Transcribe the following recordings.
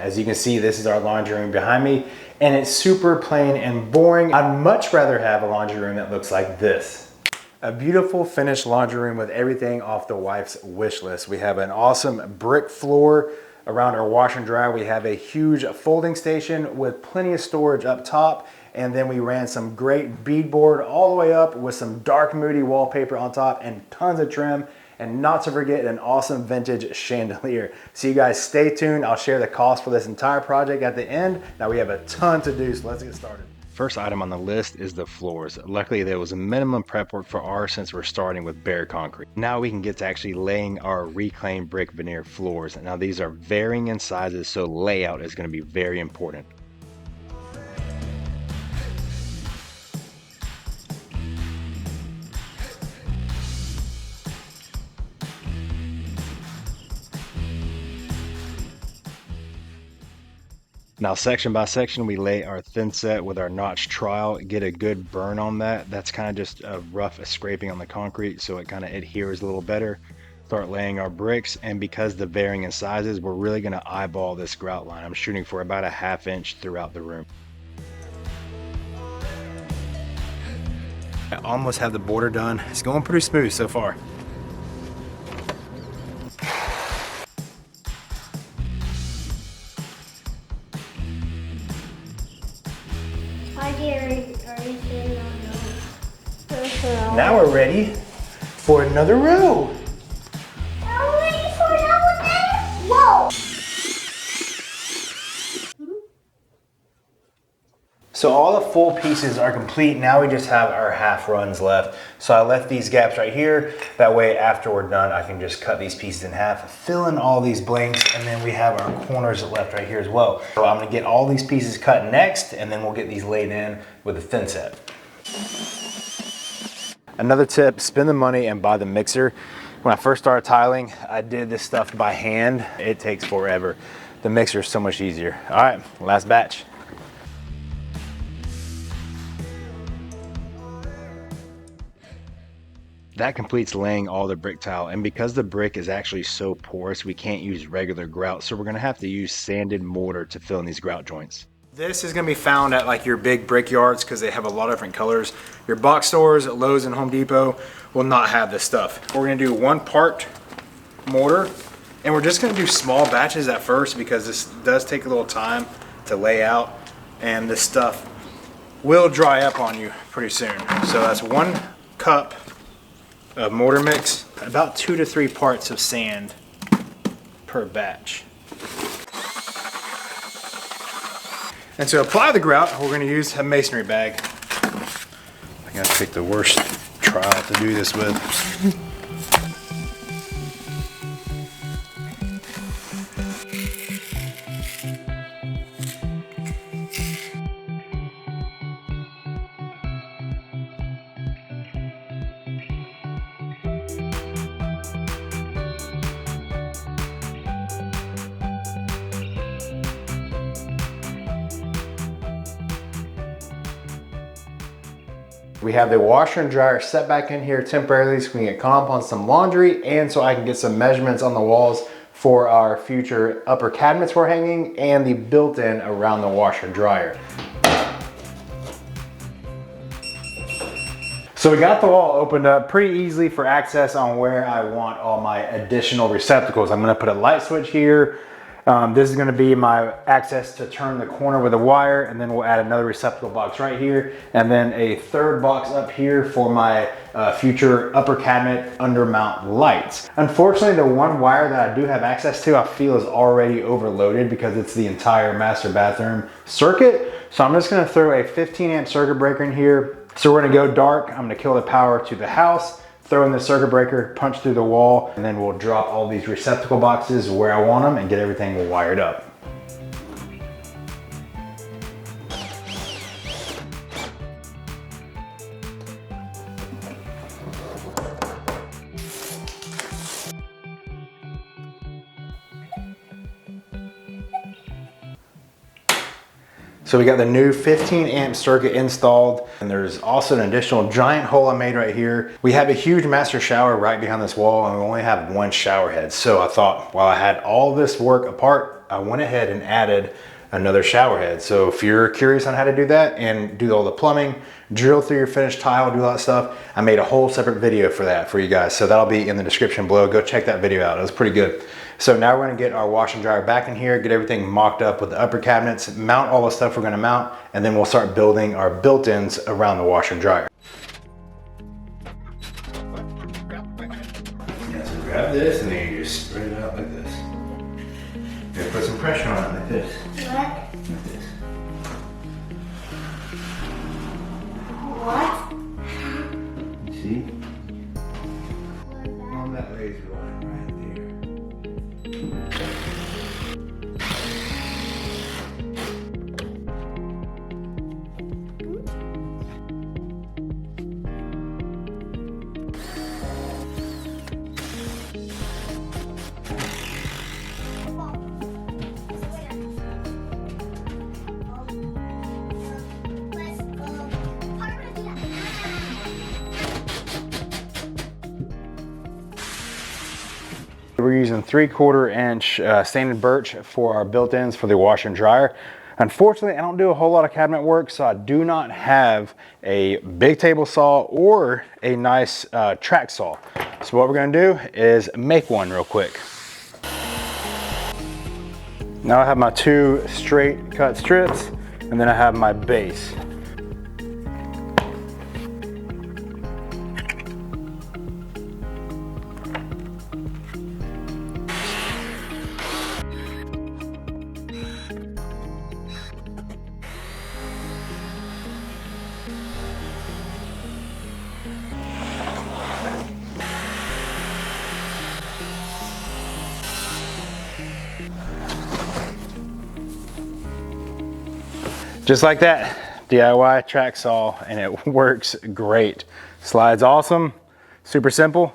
As you can see, this is our laundry room behind me, and it's super plain and boring. I'd much rather have a laundry room that looks like this. A beautiful finished laundry room with everything off the wife's wish list. We have an awesome brick floor around our washer and dryer. We have a huge folding station with plenty of storage up top. And then we ran some great beadboard all the way up with some dark moody wallpaper on top and tons of trim. And not to forget, an awesome vintage chandelier. So you guys stay tuned. I'll share the cost for this entire project at the end. Now we have a ton to do, so let's get started. First item on the list is the floors. Luckily, there was a minimum prep work for ours since we're starting with bare concrete. Now we can get to actually laying our reclaimed brick veneer floors. Now these are varying in sizes, so layout is going to be very important. Now section by section, we lay our thin set with our notch trowel, get a good burn on that. That's kind of just a rough scraping on the concrete so it kind of adheres a little better. Start laying our bricks, and because the varying in sizes, we're really going to eyeball this grout line. I'm shooting for about a 1/2 inch throughout the room. I almost have the border done. It's going pretty smooth so far. Now we're ready for another row. Are we ready for another day? Whoa! So all the full pieces are complete. Now we just have our half runs left. So I left these gaps right here. That way after we're done, I can just cut these pieces in half, fill in all these blanks, and then we have our corners left right here as well. So I'm gonna get all these pieces cut next, and then we'll get these laid in with a thin set. Another tip, spend the money and buy the mixer. When I first started tiling, I did this stuff by hand. It takes forever. The mixer is so much easier. All right, last batch. That completes laying all the brick tile, and because the brick is actually so porous, we can't use regular grout, so we're gonna have to use sanded mortar to fill in these grout joints. This is gonna be found at like your big brick yards because they have a lot of different colors. Your box stores at Lowe's and Home Depot will not have this stuff. We're gonna do 1 part mortar, and we're just gonna do small batches at first because this does take a little time to lay out, and this stuff will dry up on you pretty soon. So that's 1 cup of mortar mix, about 2 to 3 parts of sand per batch. And to apply the grout, we're going to use a masonry bag. I gotta pick the worst trowel to do this with. We have the washer and dryer set back in here temporarily so we can get caught up on some laundry, and so I can get some measurements on the walls for our future upper cabinets we're hanging and the built-in around the washer and dryer. So we got the wall opened up pretty easily for access on where I want all my additional receptacles. I'm gonna put a light switch here. This is gonna be my access to turn the corner with a wire, and then we'll add another receptacle box right here, and then a 3rd box up here for my future upper cabinet undermount lights. Unfortunately, the 1 wire that I do have access to, I feel is already overloaded because it's the entire master bathroom circuit. So I'm just gonna throw a 15 amp circuit breaker in here. So we're gonna go dark. I'm gonna kill the power to the house, throw in the circuit breaker, punch through the wall, and then we'll drop all these receptacle boxes where I want them and get everything wired up. So we got the new 15 amp circuit installed, and there's also an additional giant hole I made right here. We have a huge master shower right behind this wall, and we only have one shower head. So I thought, while I had all this work apart, I went ahead and added another shower head. So if you're curious on how to do that and do all the plumbing, drill through your finished tile, do all that stuff, I made a whole separate video for that for you guys. So that'll be in the description below. Go check that video out. It was pretty good. So now we're gonna get our washer and dryer back in here, get everything mocked up with the upper cabinets, mount all the stuff we're gonna mount, and then we'll start building our built-ins around the washer and dryer. Yeah, so grab this and then you just spread it out like this. You're gonna put some pressure on it like this. What? Like this. What? See? On that laser line right there. We're using 3/4 inch sanded birch for our built-ins for the washer and dryer. Unfortunately, I don't do a whole lot of cabinet work, so I do not have a big table saw or a nice track saw. So what we're gonna do is make one real quick. Now I have my 2 straight cut strips, and then I have my base. Just like that, DIY track saw, and it works great. Slides awesome, super simple.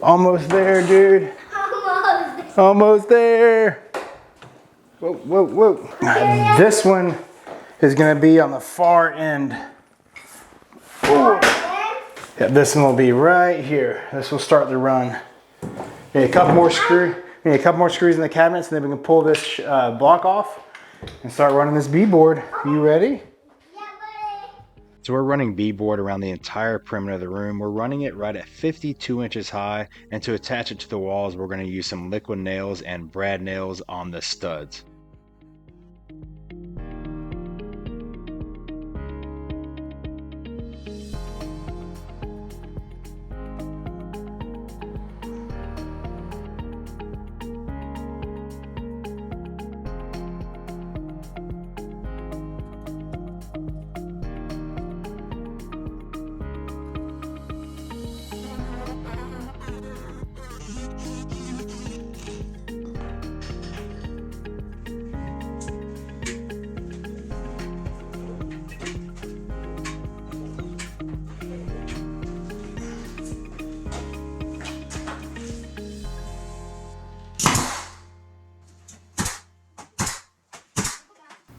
Almost there, dude. Almost. Almost there. Whoa, whoa, whoa. This one is gonna be on the far end. Ooh. Yeah, this one will be right here. This will start the run. Need a couple more screws in the cabinets, and then we can pull this block off and start running this beadboard. You ready? Yeah, buddy. So we're running beadboard around the entire perimeter of the room. We're running it right at 52 inches high, and to attach it to the walls, we're going to use some liquid nails and brad nails on the studs.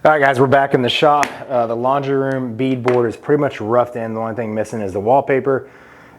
All right, guys, we're back in the shop. The laundry room beadboard is pretty much roughed in. The only thing missing is the wallpaper.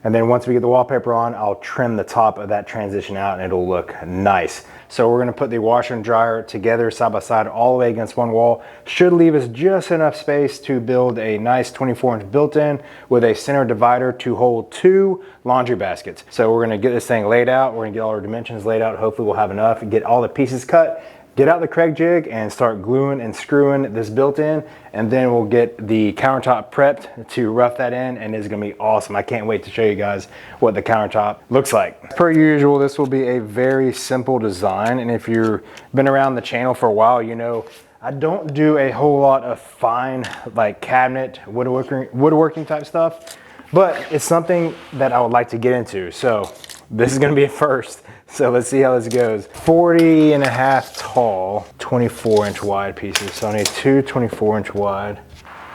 And then once we get the wallpaper on, I'll trim the top of that transition out and it'll look nice. So we're gonna put the washer and dryer together side by side all the way against one wall. Should leave us just enough space to build a nice 24-inch built-in with a center divider to hold 2 laundry baskets. So we're gonna get this thing laid out. We're gonna get all our dimensions laid out. Hopefully we'll have enough and get all the pieces cut. Get out the Craig jig and start gluing and screwing this built-in, and then we'll get the countertop prepped to rough that in, and it's gonna be awesome. I can't wait to show you guys what the countertop looks like. Per usual, this will be a very simple design, and if you've been around the channel for a while, you know I don't do a whole lot of fine like cabinet woodworking type stuff, but it's something that I would like to get into. So this is gonna be a first. So let's see how this goes. 40.5 tall, 24-inch wide pieces. So I need 2 24-inch wide.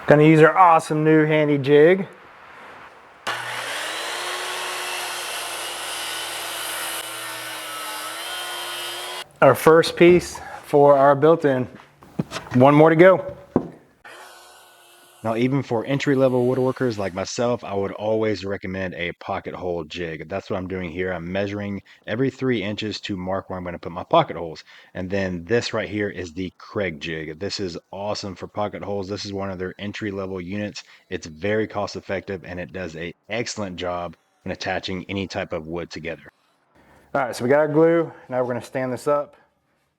Gonna use our awesome new handy jig. Our first piece for our built-in. One more to go. Now, even for entry-level woodworkers like myself, I would always recommend a pocket hole jig. That's what I'm doing here. I'm measuring every 3 inches to mark where I'm going to put my pocket holes. And then this right here is the Craig jig. This is awesome for pocket holes. This is one of their entry-level units. It's very cost-effective and it does an excellent job when attaching any type of wood together. All right, so we got our glue. Now we're going to stand this up,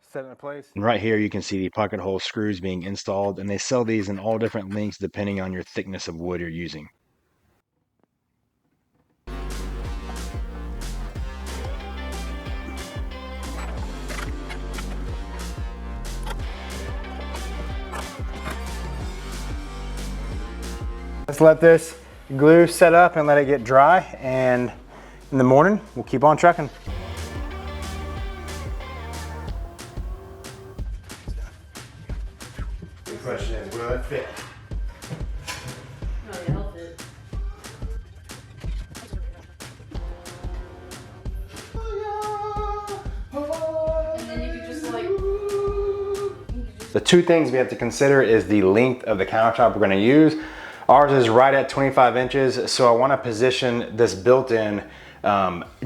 set it in place. And right here you can see the pocket hole screws being installed, and they sell these in all different lengths depending on your thickness of wood you're using. Let's let this glue set up and let it get dry, and in the morning we'll keep on trucking. The question is, will it fit? No, it'll fit. And then you could just like... The two things we have to consider is the length of the countertop we're going to use. Ours is right at 25 inches, so I want to position this built-in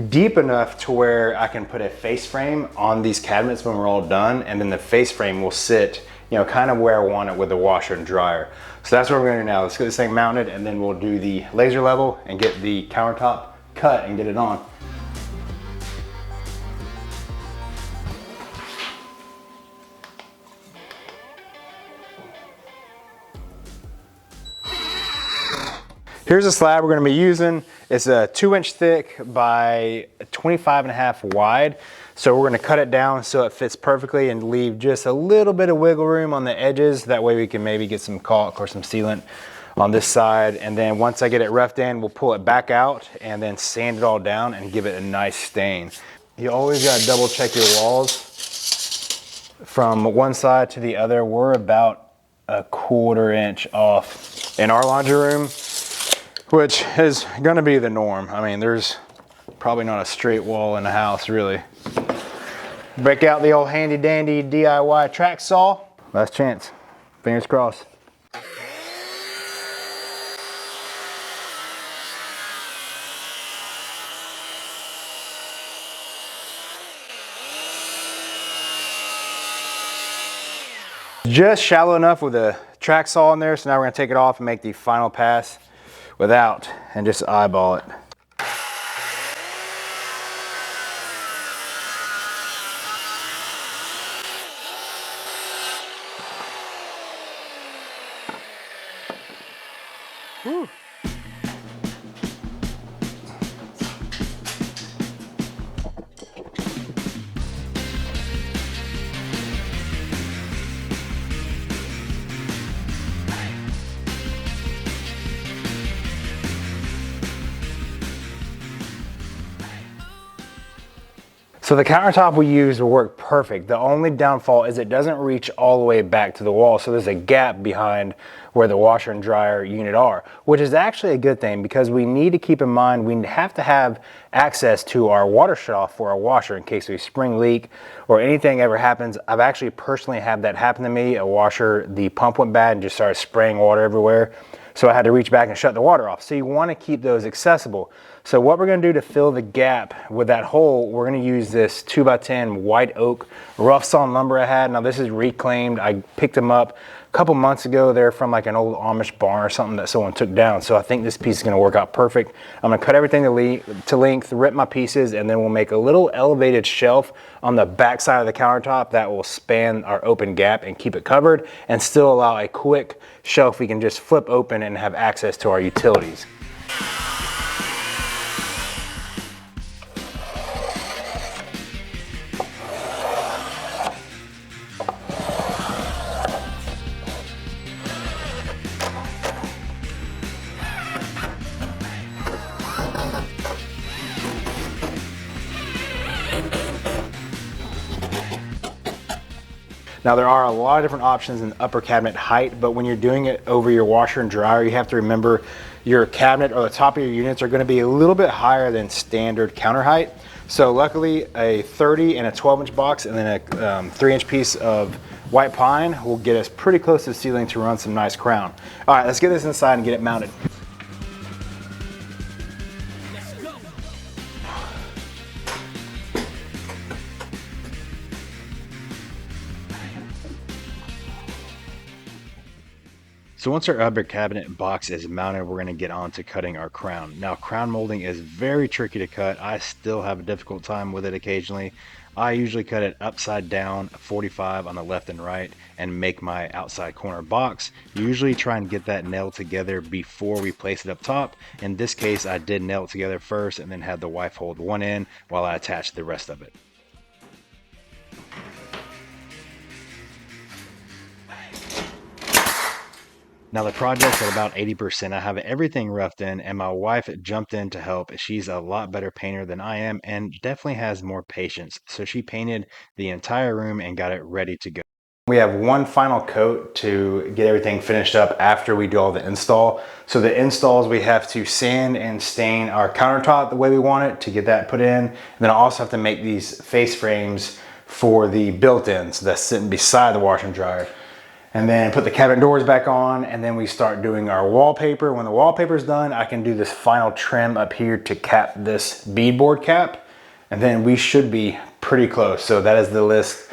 deep enough to where I can put a face frame on these cabinets when we're all done, and then the face frame will sit, you know, kind of where I want it with the washer and dryer. So that's what we're going to do now. Let's get this thing mounted, and then we'll do the laser level and get the countertop cut and get it on. Here's a slab we're going to be using. It's a 2-inch thick by 25.5 wide. So we're going to cut it down so it fits perfectly and leave just a little bit of wiggle room on the edges. That way we can maybe get some caulk or some sealant on this side. And then once I get it roughed in, we'll pull it back out and then sand it all down and give it a nice stain. You always got to double check your walls from one side to the other. We're about a 1/4 inch off in our laundry room, which is gonna be the norm. I mean, there's probably not a straight wall in the house, really. Break out the old handy dandy DIY track saw. Last chance, fingers crossed. Just shallow enough with a track saw in there, so now we're gonna take it off and make the final pass without and just eyeball it. Whew. So the countertop we use will work perfect. The only downfall is it doesn't reach all the way back to the wall. So there's a gap behind where the washer and dryer unit are, which is actually a good thing because we need to keep in mind we have to have access to our water shutoff for our washer in case we spring leak or anything ever happens. I've actually personally had that happen to me. A washer, the pump went bad and just started spraying water everywhere. So I had to reach back and shut the water off. So you want to keep those accessible. So what we're going to do to fill the gap with that hole, we're going to use this 2x10 white oak rough sawn lumber I had. Now this is reclaimed. I picked them up a couple months ago. They're from like an old Amish barn or something that someone took down. So I think this piece is going to work out perfect. I'm going to cut everything to length, rip my pieces, and then we'll make a little elevated shelf on the back side of the countertop that will span our open gap and keep it covered and still allow a quick shelf we can just flip open and have access to our utilities. Now there are a lot of different options in upper cabinet height, but when you're doing it over your washer and dryer, you have to remember your cabinet or the top of your units are going to be a little bit higher than standard counter height. So luckily a 30 and a 12-inch box and then a 3-inch piece of white pine will get us pretty close to the ceiling to run some nice crown. All right, let's get this inside and get it mounted. So once our upper cabinet box is mounted, we're going to get on to cutting our crown. Now, crown molding is very tricky to cut. I still have a difficult time with it occasionally. I usually cut it upside down, 45 on the left and right, and make my outside corner box. Usually try and get that nailed together before we place it up top. In this case, I did nail it together first and then had the wife hold one end while I attached the rest of it. Now the project's at about 80%. I have everything roughed in and my wife jumped in to help. She's a lot better painter than I am and definitely has more patience. So she painted the entire room and got it ready to go. We have one final coat to get everything finished up after we do all the install. So the installs, we have to sand and stain our countertop the way we want it to get that put in. And then I also have to make these face frames for the built-ins that's sitting beside the washer and dryer. And then put the cabinet doors back on, and then we start doing our wallpaper. When the wallpaper is done, I can do this final trim up here to cap this beadboard cap, and then we should be pretty close. So that is the list.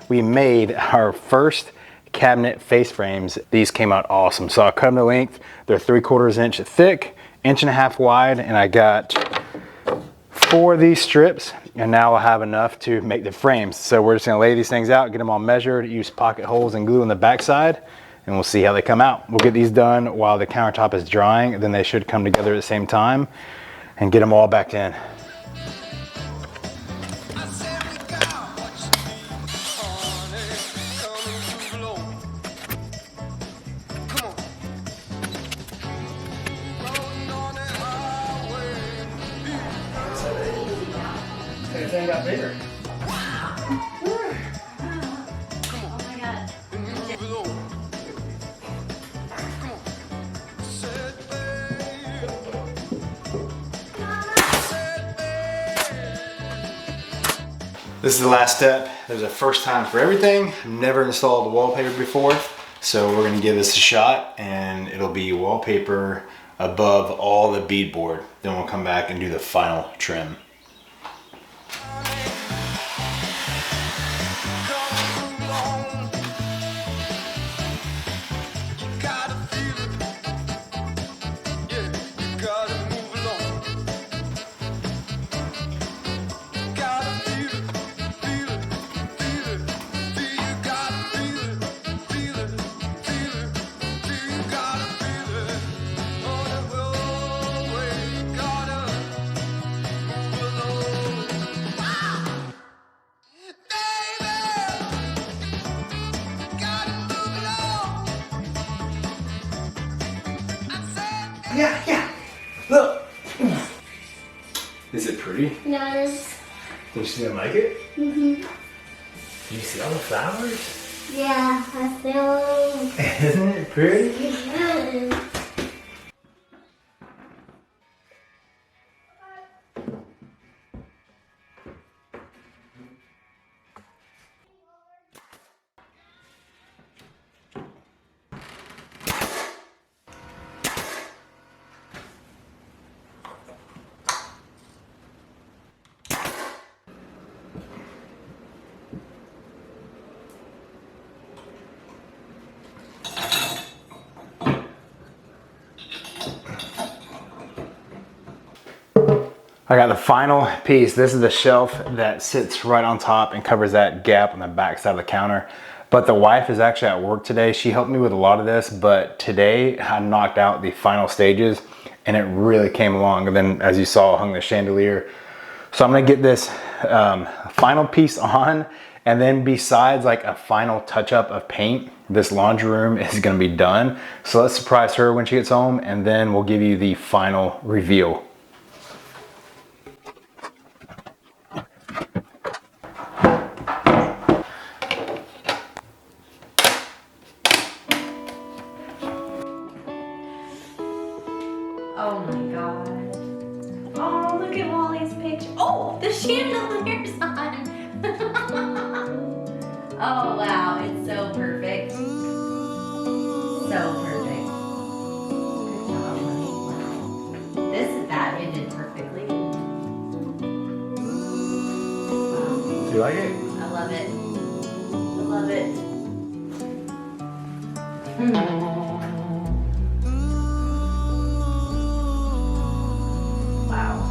We made our first cabinet face frames. These came out awesome. So I cut them to length. They're 3/4 inch thick, 1.5 inches wide, and I got 4 of these strips, and now I'll have enough to make the frames. So we're just gonna lay these things out, get them all measured, use pocket holes and glue on the backside, and we'll see how they come out. We'll get these done while the countertop is drying, then they should come together at the same time and get them all back in. Everything got bigger. Oh my god. This is the last step. There's a first time for everything. I've never installed the wallpaper before, so we're gonna give this a shot, and it'll be wallpaper above all the beadboard. Then we'll come back and do the final trim. Yeah, look. Is it pretty? Yes. Do you still like it? Mm-hmm. Do you see all the flowers? Yeah, I feel Isn't it pretty? it. I got the final piece. This is the shelf that sits right on top and covers that gap on the back side of the counter. But the wife is actually at work today. She helped me with a lot of this, but today I knocked out the final stages and it really came along. And then as you saw, I hung the chandelier. So I'm gonna get this final piece on, and then besides like a final touch up of paint, this laundry room is gonna be done. So let's surprise her when she gets home, and then we'll give you the final reveal. Oh my god. Oh, look at Wally's picture. Oh, the chandelier's on. Oh wow, it's so perfect. So perfect. Good job, honey. Wow. That ended perfectly. Wow. Do you like it? I love it. I love it. Wow.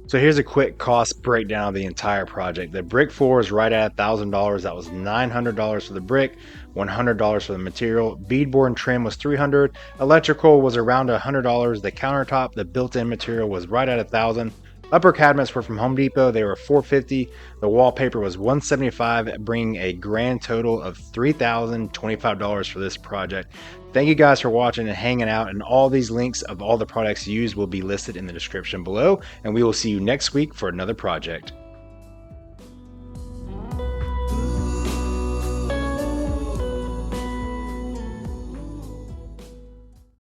So here's a quick cost breakdown of the entire project. The brick floor is right at $1,000. That was $900 for the brick, $100 for the material. Beadboard and trim was $300. Electrical was around $100. The countertop, the built-in material was right at $1,000. Upper cabinets were from Home Depot. They were $450. The wallpaper was $175, bringing a grand total of $3,025 for this project. Thank you guys for watching and hanging out, and all these links of all the products used will be listed in the description below, and we will see you next week for another project.